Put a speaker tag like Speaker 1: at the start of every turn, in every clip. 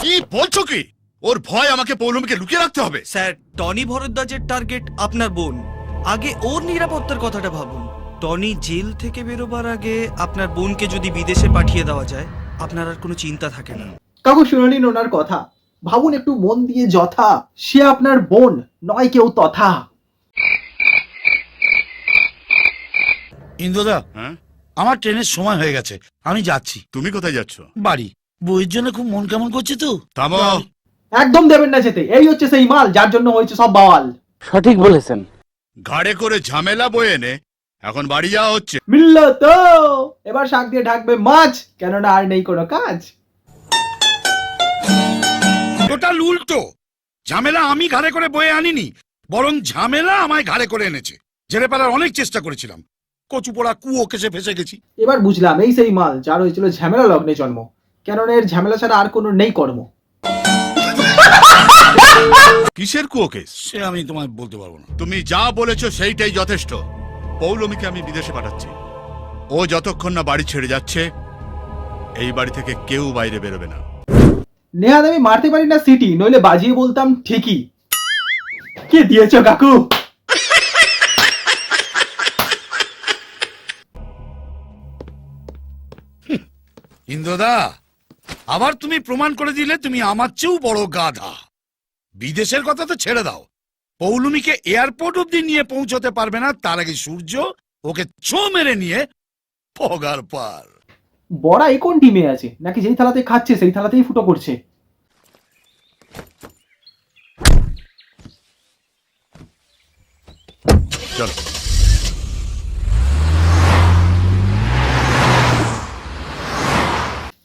Speaker 1: কি বলছো কি? ওর ভয় আমাকে পৌলমীকে লুকিয়ে রাখতে হবে?
Speaker 2: স্যার, টনি ভরদ্বাজের টার্গেট আপনার বোন। আগে ওর নিরাপত্তার কথাটা ভাবুন। টনি জেল থেকে বেরোবার আগে আপনার বোনকে যদি বিদেশে পাঠিয়ে দেওয়া যায়, আপনার আর কোনো চিন্তা থাকে না।
Speaker 3: কাকু শুনে নিন ওনার কথা, ভাবুন একটু মন দিয়ে যথা, সে আপনার বোন নয় কেউ তথা।
Speaker 4: ইন্দ্রদা,
Speaker 1: হ্যাঁ,
Speaker 4: আমার ট্রেনের সময় হয়ে গেছে, আমি যাচ্ছি
Speaker 1: তুমি কোথায় যাচ্ছ?
Speaker 4: বাড়ি। বইয়ের জন্য খুব মন কেমন করছে তো।
Speaker 1: থামো।
Speaker 3: একদম দেবেন না যেতে, এই হচ্ছে সেই মাল যার জন্য হয়েছে সব বাওয়াল।
Speaker 5: সঠিক বলেছেন।
Speaker 1: ঘাড়ে করে ঝামেলা বয়ে এনে এখন বাড়ি যাওয়া হচ্ছে।
Speaker 3: মিলল তো, এবার শাক দিয়ে ঢাকবে মাছ, কেননা আর নেই কোনো কাজ।
Speaker 4: টোটাল উল্টো। ঝামেলা আমি ঘাড়ে করে বয়ে আনিনি, বরং ঝামেলা আমায় ঘাড়ে করে এনেছে। ঝেড়ে পালার অনেক চেষ্টা করেছিলাম, কচু পোড়া কুয়ো কেসে ফেসে গেছি।
Speaker 3: এবার বুঝলাম এই সেই মাল যার হয়েছিল ঝামেলা লগ্নে জন্ম, কেননা এর ঝামেলা ছাড়া আর কোনো নেই কর্ম।
Speaker 1: কিসের কুয়ো কেস?
Speaker 4: সে আমি তোমায় বলতে পারবো না।
Speaker 1: তুমি যা বলেছো সেইটাই যথেষ্ট। পৌলমীকে আমি বিদেশে পাঠাচ্ছি। ও যতক্ষণ না বাড়ি ছেড়ে যাচ্ছে, এই বাড়ি থেকে কেউ বাইরে বেরোবে না।
Speaker 3: নেহাত আমি মারতে পারি না সিটি, নইলে বাজিয়ে বলতাম ঠিকই। কি দিয়েছো কাকু?
Speaker 4: ইন্দ্রদা, আবার তুমি প্রমাণ করে দিলে তুমি আমার চেয়েও বড় গাধা। বিদেশের কথা তো ছেড়ে দাও, পৌলমীকে এয়ারপোর্ট অব্দি নিয়ে পৌঁছতে পারবে না, তার আগে সূর্য ওকে ছো মেরে নিয়ে পগার পার।
Speaker 3: বড়া এ কোন টিমে আছে, নাকি যেই থালাতে খাচ্ছে সেই থালাতেই ফুটো করছে?
Speaker 1: চলো।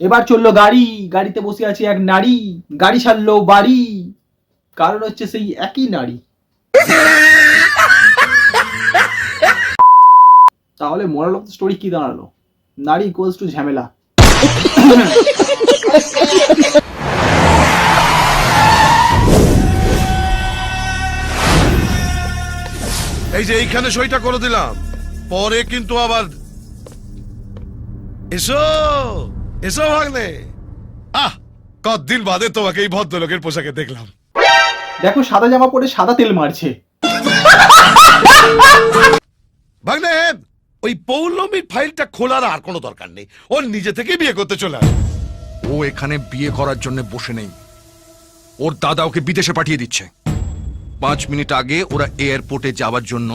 Speaker 3: এবার চললো গাড়ি, গাড়িতে বসে আছে এক নারী, গাড়ি ছাড়লো বাড়ি, কারণ হচ্ছে সেই একই নারী। তাহলে মোরাল অফ দ্য স্টোরি কি দাঁড়ালো? নারী ইকুয়ালস টু ঝামেলা।
Speaker 6: এই যে এইখানে সইটা করে দিলাম, পরে কিন্তু আবার এসো এসো ভাগলে। কতদিন বাদে তোমাকে এই ভদ্রলোকের পোশাকে দেখলাম।
Speaker 3: দেখো সাদা জামা পরে সাদা তেল মারছে।
Speaker 6: ভাগলে, ওই পৌলমীর ফাইলটা খোলার আর কোনো দরকার নেই, ও নিজে থেকে বিয়ে করতে চলে আসে।
Speaker 7: ও এখানে বিয়ে করার জন্য বসে নেই, ওর দাদা ওকে বিদেশে পাঠিয়ে দিচ্ছে। 5 মিনিট আগে ওরা এয়ারপোর্টে যাওয়ার জন্য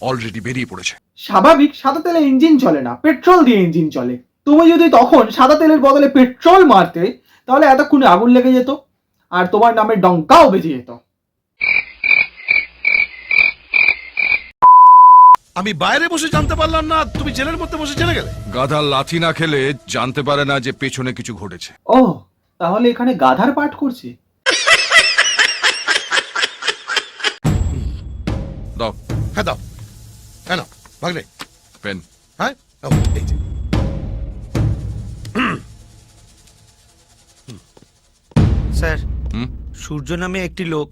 Speaker 7: অলরেডি বেরিয়ে পড়েছে।
Speaker 3: স্বাভাবিক, সাদা তেলে ইঞ্জিন চলে না, পেট্রোল দিয়ে ইঞ্জিন চলে। তুমি যদি তখন সাদা তেলের বদলে পেট্রোল মারতে, তাহলে এতক্ষণে আগুন লেগে যেত আর তোমার নামে ডঙ্কাও বেজে যেত।
Speaker 6: আমি বাইরে বসে জানতে পারলাম না, তুমি জেলের মধ্যে বসে জেলে গেলে।
Speaker 7: গাধা লাথি না খেলে জানতে পারে না যে পেছনে কিছু ঘটেছে।
Speaker 3: ও, তাহলে এখানে গাধার পাঠ করছে।
Speaker 7: দাও
Speaker 6: হ্যাঁ দাও, হ্যাঁ নাও ভাগলে
Speaker 7: পেন।
Speaker 6: হ্যাঁ ও, এই যে।
Speaker 2: স্যার,
Speaker 7: হুম?
Speaker 2: সূর্য নামে একটি লোক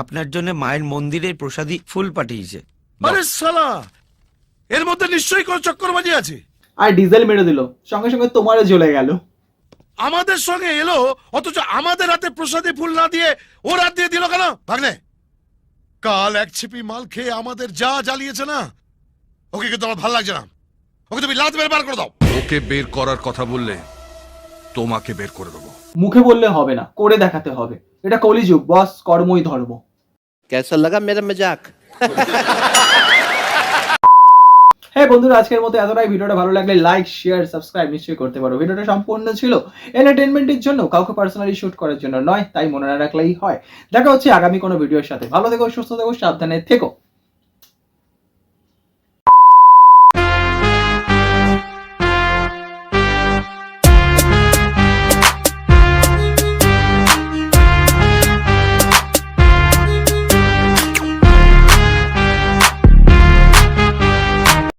Speaker 2: আপনার জন্য মায়ের মন্দিরের প্রসাদী ফুল পাঠিয়েছে।
Speaker 6: আরে শালা, এর মধ্যে নিশ্চয়ই কোনো চক্করবাজি আছে।
Speaker 3: আর ডিজেল মেরে দিল, সঙ্গে সঙ্গে তোমারও জ্বলে গেল।
Speaker 6: আমাদের সঙ্গে এলো, অথচ আমাদের হাতে প্রসাদী ফুল না দিয়ে ওর হাত দিয়ে দিল কেন? ভাগনে, কাল এক ছিপি মাল খেয়ে আমাদের যা জ্বালিয়েছে না, ওকে কিন্তু আমার ভালো লাগছে না। ওকে তুমি লাত মেরে বার করে দাও।
Speaker 7: ওকে বের করার কথা বললে তোমাকে বের করে দেবো।
Speaker 3: মুখে বললে হবে না, করে দেখাতে হবে। এটা কলিযুগ বস, কর্মই ধর্ম।
Speaker 5: कैसा लगा मेरा मजाक?
Speaker 3: হ্যাঁ বন্ধুরা, আজকের মতো এতটাই। ভিডিওটা ভালো লাগলে লাইক, শেয়ার, সাবস্ক্রাইব নিশ্চয়ই করতে পারো। ভিডিওটা সম্পূর্ণ ছিল এন্টারটেইনমেন্টের জন্য, কাউকে পার্সোনালি শুট করার জন্য নয়, তাই মনে না রাখলেই হয়। দেখা হচ্ছে আগামী কোনো ভিডিওর সাথে। ভালো থেকো, সুস্থ থেকো, সাবধানে থেকো।